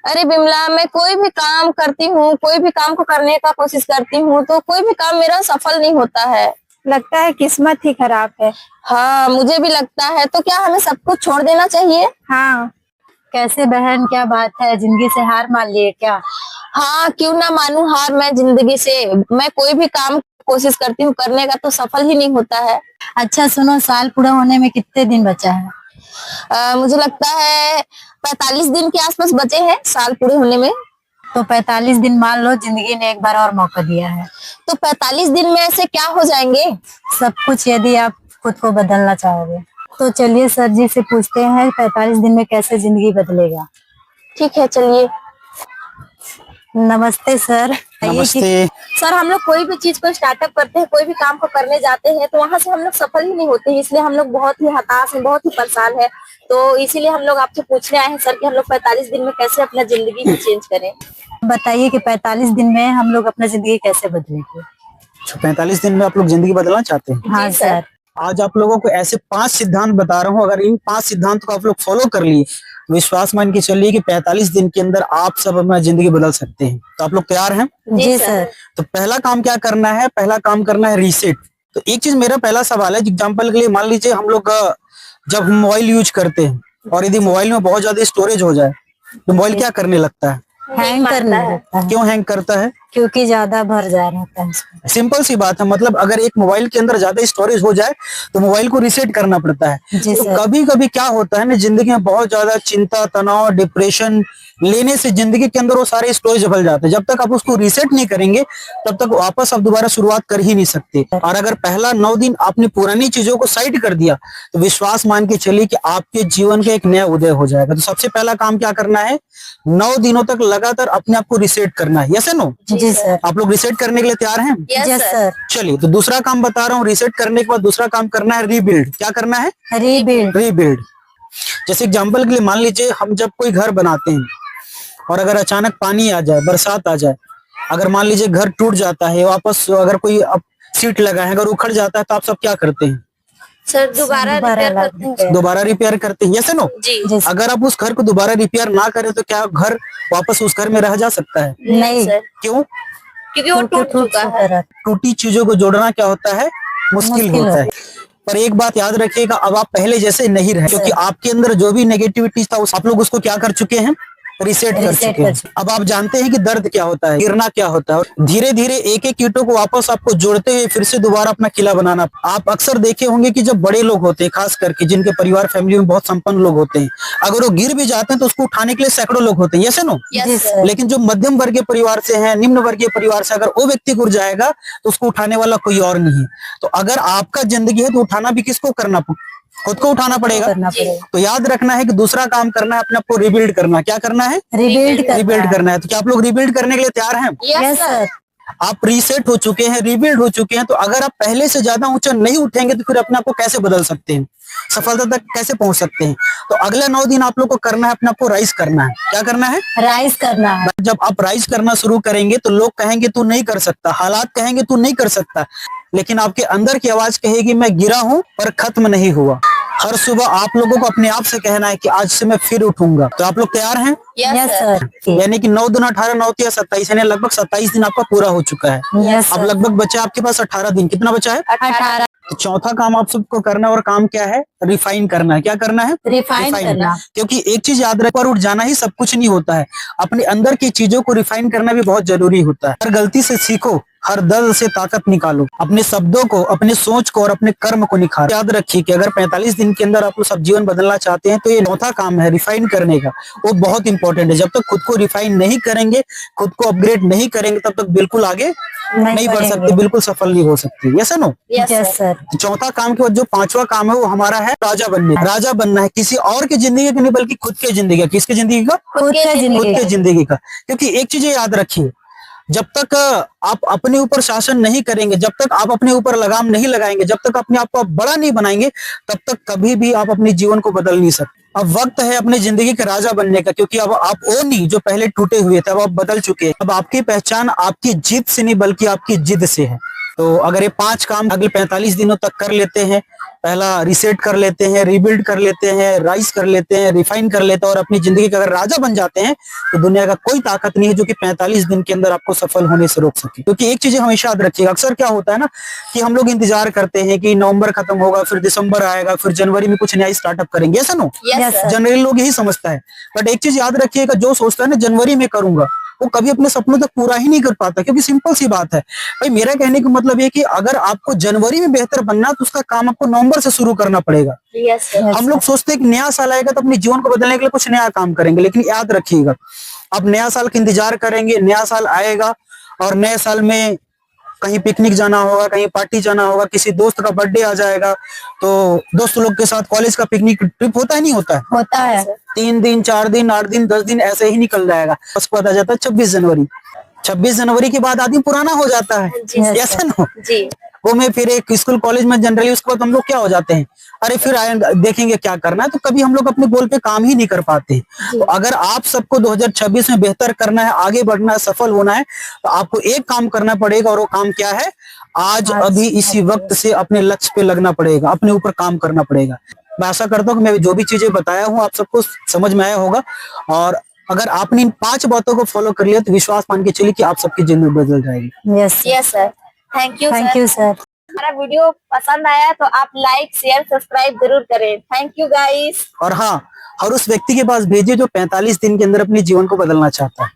अरे बिमला, मैं कोई भी काम करती हूँ, कोई भी काम को करने का कोशिश करती हूँ तो कोई भी काम मेरा सफल नहीं होता है। लगता है किस्मत ही खराब है। हाँ, मुझे भी लगता है। तो क्या हमें सब कुछ छोड़ देना चाहिए? हाँ। कैसे बहन, क्या बात है? जिंदगी से हार मान लिए क्या? हाँ, क्यों ना मानूं हार मैं जिंदगी से। मैं कोई भी काम कोशिश करती हूँ करने का तो सफल ही नहीं होता है। अच्छा सुनो, साल पूरा होने में कितने दिन बचा है? मुझे लगता है 45 दिन के आसपास बचे हैं साल पूरे होने में। तो 45 दिन मान लो, जिंदगी ने एक बार और मौका दिया है। तो 45 दिन में ऐसे क्या हो जाएंगे? सब कुछ, यदि आप खुद को बदलना चाहोगे। तो चलिए सर जी से पूछते हैं, 45 दिन में कैसे जिंदगी बदलेगा। ठीक है, चलिए। नमस्ते सर। नमस्ते। सर, हम लोग कोई भी चीज को स्टार्टअप करते हैं, कोई भी काम को करने जाते हैं तो वहां से हम लोग सफल ही नहीं होते हैं। इसलिए हम लोग बहुत ही हताश हैं, बहुत ही परेशान है। तो इसीलिए हम लोग आपसे पूछने आए हैं सर कि हम लोग 45 दिन में कैसे अपना जिंदगी को चेंज करें। बताइए कि 45 दिन में हम लोग अपना जिंदगी कैसे बदलेंगे। 45 दिन में आप लोग जिंदगी बदलना चाहते हैं? हाँ जी सर। सर। आज आप लोगों को ऐसे 5 सिद्धांत बता रहा हूँ। अगर इन 5 सिद्धांतों को आप लोग फॉलो कर लिए, विश्वास मान के चलिए कि 45 दिन के अंदर आप सब अपना जिंदगी बदल सकते हैं। तो आप लोग तैयार हैं? जी सर। तो पहला काम क्या करना है? पहला काम करना है रीसेट। तो एक चीज, मेरा पहला सवाल है, एग्जाम्पल के लिए मान लीजिए हम लोग जब हम मोबाइल यूज करते हैं और यदि मोबाइल में बहुत ज्यादा स्टोरेज हो जाए तो मोबाइल क्या करने लगता है? हैंग करने लगता है। क्यों हैंग करता है? क्योंकि ज्यादा भर जा रहता है इसमें। सिंपल सी बात है। मतलब अगर एक मोबाइल के अंदर ज्यादा स्टोरेज हो जाए तो मोबाइल को रीसेट करना पड़ता है। जी तो सर। कभी कभी क्या होता है ना, जिंदगी में बहुत ज्यादा चिंता, तनाव, डिप्रेशन लेने से जिंदगी के अंदर वो सारे स्टोरेज भर जाते हैं। जब तक आप उसको रीसेट नहीं करेंगे तब तक वापस आप दोबारा शुरुआत कर ही नहीं सकते। और अगर पहला 9 दिन आपने पुरानी चीजों को साइड कर दिया तो विश्वास मान के चलिए कि आपके जीवन का एक नया उदय हो जाएगा। तो सबसे पहला काम क्या करना है? 9 दिनों तक लगातार अपने आप को रीसेट करना है। Yes no? जी सर। आप लोग रीसेट करने के लिए तैयार हैं? Yes sir. चलिए, तो दूसरा काम बता रहा हूँ। रीसेट करने के बाद दूसरा काम करना है रीबिल्ड। क्या करना है? रीबिल्ड। रीबिल्ड। जैसे एग्जांपल के लिए मान लीजिए हम जब कोई घर बनाते हैं और अगर अचानक पानी आ जाए, बरसात आ जाए, अगर मान लीजिए घर टूट जाता है, वापस अगर कोई सीट लगा है अगर उखड़ जाता है तो आप सब क्या करते हैं? सर, दोबारा रिपेयर करते हैं। दोबारा रिपेयर करते हैं। Yes no? जी। अगर आप उस घर को दोबारा रिपेयर ना करें तो क्या घर वापस उस घर में रह जा सकता है? नहीं सर, क्यों? क्योंकि वो टूट चुका है। टूटी चीजों को जोड़ना क्या होता है? मुश्किल होता है। पर एक बात याद रखिएगा, अब आप पहले जैसे नहीं रहे, क्योंकि आपके अंदर जो भी नेगेटिविटी था आप लोग उसको क्या कर चुके हैं? रीसेट कर चुके हैं। अब आप जानते हैं कि दर्द क्या होता है, गिरना क्या होता है। धीरे धीरे एक एक ईंटों को वापस आपको जोड़ते हुए फिर से दोबारा अपना किला बनाना। आप अक्सर देखे होंगे कि जब बड़े लोग होते हैं, खास करके जिनके परिवार फैमिली में बहुत संपन्न लोग होते हैं, अगर वो गिर भी जाते हैं तो उसको उठाने के लिए सैकड़ों लोग होते हैं। Yes no? लेकिन जो मध्यम वर्गीय परिवार से है, निम्न वर्गीय परिवार से अगर वो व्यक्ति गिर जाएगा तो उसको उठाने वाला कोई और नहीं है। तो अगर आपका जिंदगी है तो उठाना भी किसको करना? खुद को उठाना पड़ेगा। तो याद रखना है कि दूसरा काम करना है अपने आप को रिबिल्ड करना। क्या करना है? रिबिल्ड करना है। तो क्या आप लोग रिबिल्ड करने के लिए तैयार हैं? Yes sir. आप रीसेट हो चुके हैं, रिबिल्ड हो चुके हैं, तो अगर आप पहले से ज्यादा ऊंचा नहीं उठेंगे तो फिर अपने आप को कैसे बदल सकते हैं? सफलता तक कैसे पहुंच सकते हैं? तो अगले 9 दिन आप लोग को करना है, अपने आप को राइज करना है। क्या करना है? राइज करना है। जब आप राइज करना शुरू करेंगे तो लोग कहेंगे तू नहीं कर सकता, हालात कहेंगे तू नहीं कर सकता, लेकिन आपके अंदर की आवाज कहेगी मैं गिरा हूं पर खत्म नहीं हुआ। हर सुबह आप लोगों को अपने आप से कहना है कि आज से मैं फिर उठूंगा। तो आप लोग तैयार हैं? Yes sir. यानी कि 9 दूना 18, 9 तिया 27, यानी लगभग 27 दिन आपका पूरा हो चुका है। यस अब सर। लगभग बचा आपके पास 18 दिन। कितना बचा है? 18। तो चौथा काम आप सबको करना है, और काम क्या है? रिफाइन करना है। क्या करना है? रिफाइन करना। क्योंकि एक चीज याद रख, पर उठ जाना ही सब कुछ नहीं होता है। अपने अंदर की चीजों को रिफाइन करना भी बहुत जरूरी होता है। हर गलती से सीखो, हर दर्द से ताकत निकालो, अपने शब्दों को, अपने सोच को और अपने कर्म को निखारो। याद रखिए कि अगर 45 दिन के अंदर आप लोग सब जीवन बदलना चाहते हैं तो ये चौथा काम है रिफाइन करने का, वो बहुत इंपॉर्टेंट है। जब तक खुद को रिफाइन नहीं करेंगे, खुद को अपग्रेड नहीं करेंगे, तब तक बिल्कुल आगे नहीं बढ़ सकते, बिल्कुल सफल नहीं हो सकते। Yes no? Yes sir. चौथा काम के बाद जो पांचवा काम है वो हमारा है राजा बनने। राजा बनना है किसी और की जिंदगी का नहीं, बल्कि खुद की जिंदगी का। किसकी जिंदगी का? खुद की जिंदगी का। क्योंकि एक चीज याद रखिए, जब तक आप अपने ऊपर शासन नहीं करेंगे, जब तक आप अपने ऊपर लगाम नहीं लगाएंगे, जब तक अपने आप को आप बड़ा नहीं बनाएंगे, तब तक कभी भी आप अपने जीवन को बदल नहीं सकते। अब वक्त है अपनी जिंदगी के राजा बनने का, क्योंकि अब आप वो नहीं जो पहले टूटे हुए थे, अब आप बदल चुके हैं। अब आपकी पहचान आपकी जीत से नहीं बल्कि आपकी जिद से है। तो अगर ये 5 काम अगले 45 दिनों तक कर लेते हैं, पहला रीसेट कर लेते हैं, रीबिल्ड कर लेते हैं, राइज कर लेते हैं, रिफाइन कर लेते हैं और अपनी जिंदगी का अगर राजा बन जाते हैं, तो दुनिया का कोई ताकत नहीं है जो कि 45 दिन के अंदर आपको सफल होने से रोक सके। क्योंकि एक चीज हमेशा याद रखिएगा, अक्सर क्या होता है ना कि हम लोग इंतजार करते हैं कि नवंबर खत्म होगा, फिर दिसंबर आएगा, फिर जनवरी में कुछ नया स्टार्टअप करेंगे, ऐसा नो? Yes, sir. जनरली लोग यही समझता है, बट एक चीज याद रखिएगा, जो सोचता है ना जनवरी में करूंगा, वो कभी अपने सपनों तक पूरा ही नहीं कर पाता। क्योंकि सिंपल सी बात है भाई, मेरा कहने का मतलब ये कि अगर आपको जनवरी में बेहतर बनना है तो उसका काम आपको नवंबर से शुरू करना पड़ेगा। Yes, sir. हम लोग सोचते हैं कि नया साल आएगा तो अपने जीवन को बदलने के लिए कुछ नया काम करेंगे, लेकिन याद रखिएगा, आप नया साल का इंतजार करेंगे, नया साल आएगा और नए साल में कहीं पिकनिक जाना होगा, कहीं पार्टी जाना होगा, किसी दोस्त का बर्थडे आ जाएगा, तो दोस्त लोग के साथ कॉलेज का पिकनिक ट्रिप होता है, नहीं होता है? होता है। 3 दिन, 4 दिन, 8 दिन, 10 दिन ऐसे ही निकल जाएगा। उसके बाद आ जाता है 26 जनवरी। 26 जनवरी के बाद आदमी पुराना हो जाता है, जी, ऐसा ना? जी। वो में फिर एक स्कूल कॉलेज में जनरली उसके बाद हम लोग क्या हो जाते हैं, अरे फिर देखेंगे क्या करना है, तो कभी हम लोग अपने गोल पे काम ही नहीं कर पाते। तो अगर आप सबको 2026 में बेहतर करना है, आगे बढ़ना है, सफल होना है, तो आपको एक काम करना पड़ेगा और वो काम क्या है? आज अभी इसी वक्त से अपने लक्ष्य पे लगना पड़ेगा, अपने ऊपर काम करना पड़ेगा। मैं आशा करता हूँ कि मैं जो भी चीजें बताया हूँ आप सबको समझ में आया होगा, और अगर आपने इन 5 बातों को फॉलो कर लिया तो विश्वास मान के चलिए कि आप सबकी जिंदगी बदल जाएगी। Yes yes sir, thank you thank you sir. हमारा वीडियो पसंद आया तो आप लाइक शेयर सब्सक्राइब जरूर करें। Thank you guys. और हाँ, और उस व्यक्ति के पास भेजिए जो 45 दिन के अंदर अपने जीवन को बदलना चाहता है।